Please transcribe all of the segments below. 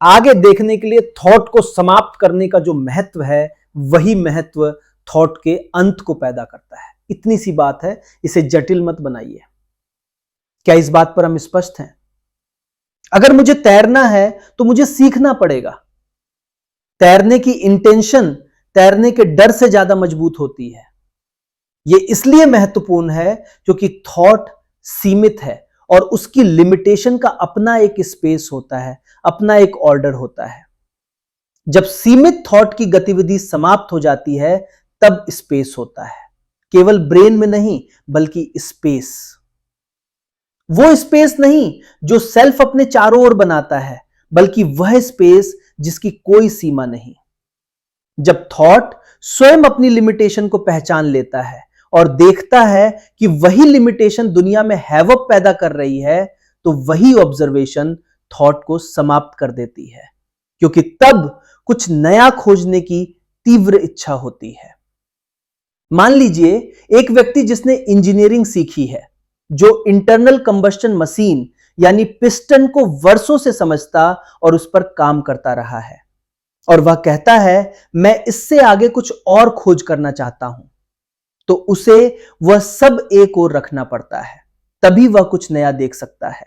आगे देखने के लिए थॉट को समाप्त करने का जो महत्व है, वही महत्व थॉट के अंत को पैदा करता है। इतनी सी बात है, इसे जटिल मत बनाइए। क्या इस बात पर हम स्पष्ट हैं? अगर मुझे तैरना है तो मुझे सीखना पड़ेगा। तैरने की इंटेंशन तैरने के डर से ज्यादा मजबूत होती है। यह इसलिए महत्वपूर्ण है क्योंकि थॉट सीमित है और उसकी लिमिटेशन का अपना एक स्पेस होता है, अपना एक ऑर्डर होता है। जब सीमित थॉट की गतिविधि समाप्त हो जाती है, तब स्पेस होता है। केवल ब्रेन में नहीं, बल्कि स्पेस। वो स्पेस नहीं जो सेल्फ अपने चारों ओर बनाता है, बल्कि वह स्पेस जिसकी कोई सीमा नहीं। जब थॉट स्वयं अपनी लिमिटेशन को पहचान लेता है और देखता है कि वही लिमिटेशन दुनिया में हैवॉक पैदा कर रही है, तो वही ऑब्जर्वेशन थॉट को समाप्त कर देती है, क्योंकि तब कुछ नया खोजने की तीव्र इच्छा होती है। मान लीजिए एक व्यक्ति जिसने इंजीनियरिंग सीखी है, जो इंटरनल कंबस्टन मशीन यानी पिस्टन को वर्षों से समझता और उस पर काम करता रहा है, और वह कहता है मैं इससे आगे कुछ और खोज करना चाहता हूं, तो उसे वह सब एक ओर रखना पड़ता है, तभी वह कुछ नया देख सकता है।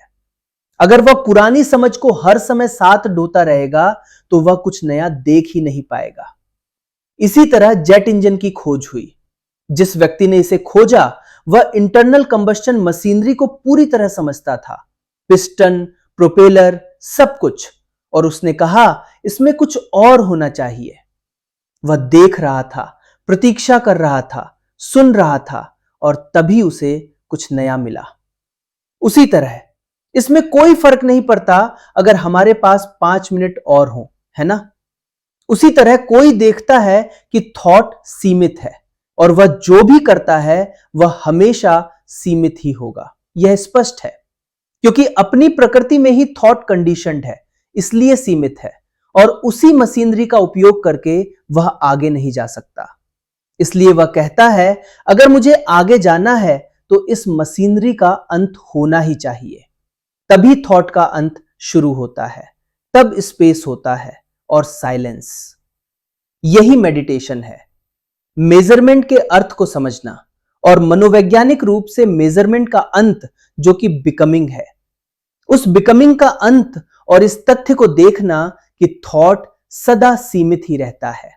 अगर वह पुरानी समझ को हर समय साथ ढोता रहेगा तो वह कुछ नया देख ही नहीं पाएगा। इसी तरह जेट इंजन की खोज हुई। जिस व्यक्ति ने इसे खोजा वह इंटरनल कंबस्टन मशीनरी को पूरी तरह समझता था, पिस्टन, प्रोपेलर, सब कुछ, और उसने कहा इसमें कुछ और होना चाहिए। वह देख रहा था, प्रतीक्षा कर रहा था, सुन रहा था, और तभी उसे कुछ नया मिला। उसी तरह इसमें कोई फर्क नहीं पड़ता अगर हमारे पास 5 मिनट और हो, है ना? उसी तरह कोई देखता है कि थॉट सीमित है और वह जो भी करता है वह हमेशा सीमित ही होगा। यह स्पष्ट है, क्योंकि अपनी प्रकृति में ही थॉट कंडीशनड है, इसलिए सीमित है, और उसी मशीनरी का उपयोग करके वह आगे नहीं जा सकता। इसलिए वह कहता है अगर मुझे आगे जाना है तो इस मशीनरी का अंत होना ही चाहिए। तभी थॉट का अंत शुरू होता है, तब स्पेस होता है और साइलेंस। यही मेडिटेशन है, मेजरमेंट के अर्थ को समझना, और मनोवैज्ञानिक रूप से मेजरमेंट का अंत जो कि बिकमिंग है, उस बिकमिंग का अंत और इस तथ्य को देखना कि थॉट सदा सीमित ही रहता है।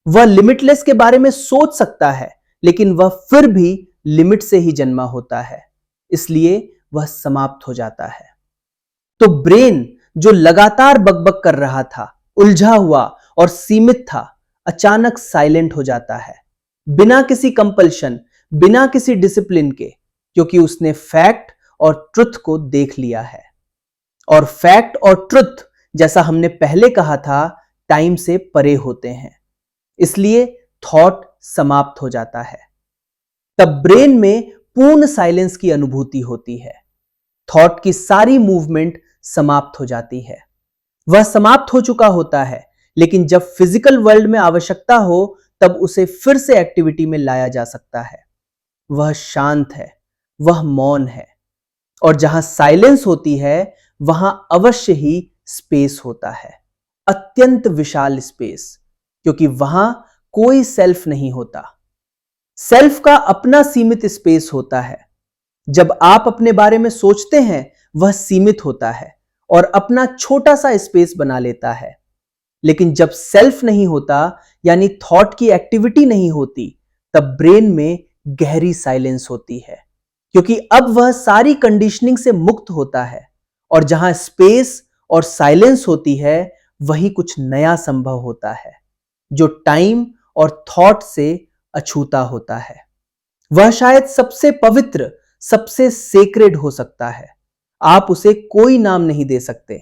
वह लिमिटलेस के बारे में सोच सकता है, लेकिन वह फिर भी लिमिट से ही जन्मा होता है, इसलिए वह समाप्त हो जाता है। तो ब्रेन जो लगातार बकबक कर रहा था, उलझा हुआ और सीमित था, अचानक साइलेंट हो जाता है, बिना किसी कंपल्शन, बिना किसी डिसिप्लिन के, क्योंकि उसने फैक्ट और ट्रुथ को देख लिया है। और फैक्ट और ट्रुथ, जैसा हमने पहले कहा था, टाइम से परे होते हैं, इसलिए थॉट समाप्त हो जाता है। तब ब्रेन में पूर्ण साइलेंस की अनुभूति होती है। थॉट की सारी मूवमेंट समाप्त हो जाती है। वह समाप्त हो चुका होता है, लेकिन जब फिजिकल वर्ल्ड में आवश्यकता हो तब उसे फिर से एक्टिविटी में लाया जा सकता है। वह शांत है, वह मौन है, और जहां साइलेंस होती है वहां अवश्य ही स्पेस होता है, अत्यंत विशाल स्पेस, क्योंकि वहां कोई सेल्फ नहीं होता। सेल्फ का अपना सीमित स्पेस होता है। जब आप अपने बारे में सोचते हैं वह सीमित होता है और अपना छोटा सा स्पेस बना लेता है, लेकिन जब सेल्फ नहीं होता यानी थॉट की एक्टिविटी नहीं होती, तब ब्रेन में गहरी साइलेंस होती है, क्योंकि अब वह सारी कंडीशनिंग से मुक्त होता है, और जहां स्पेस और साइलेंस होती है वही कुछ नया संभव होता है, जो टाइम और थॉट से अछूता होता है। वह शायद सबसे पवित्र, सबसे सेक्रेड हो सकता है। आप उसे कोई नाम नहीं दे सकते,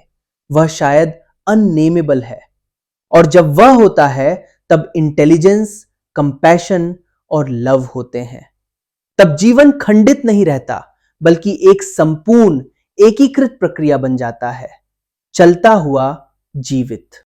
वह शायद अननेमेबल है, और जब वह होता है तब इंटेलिजेंस, कंपैशन और लव होते हैं। तब जीवन खंडित नहीं रहता, बल्कि एक संपूर्ण एकीकृत प्रक्रिया बन जाता है, चलता हुआ जीवित।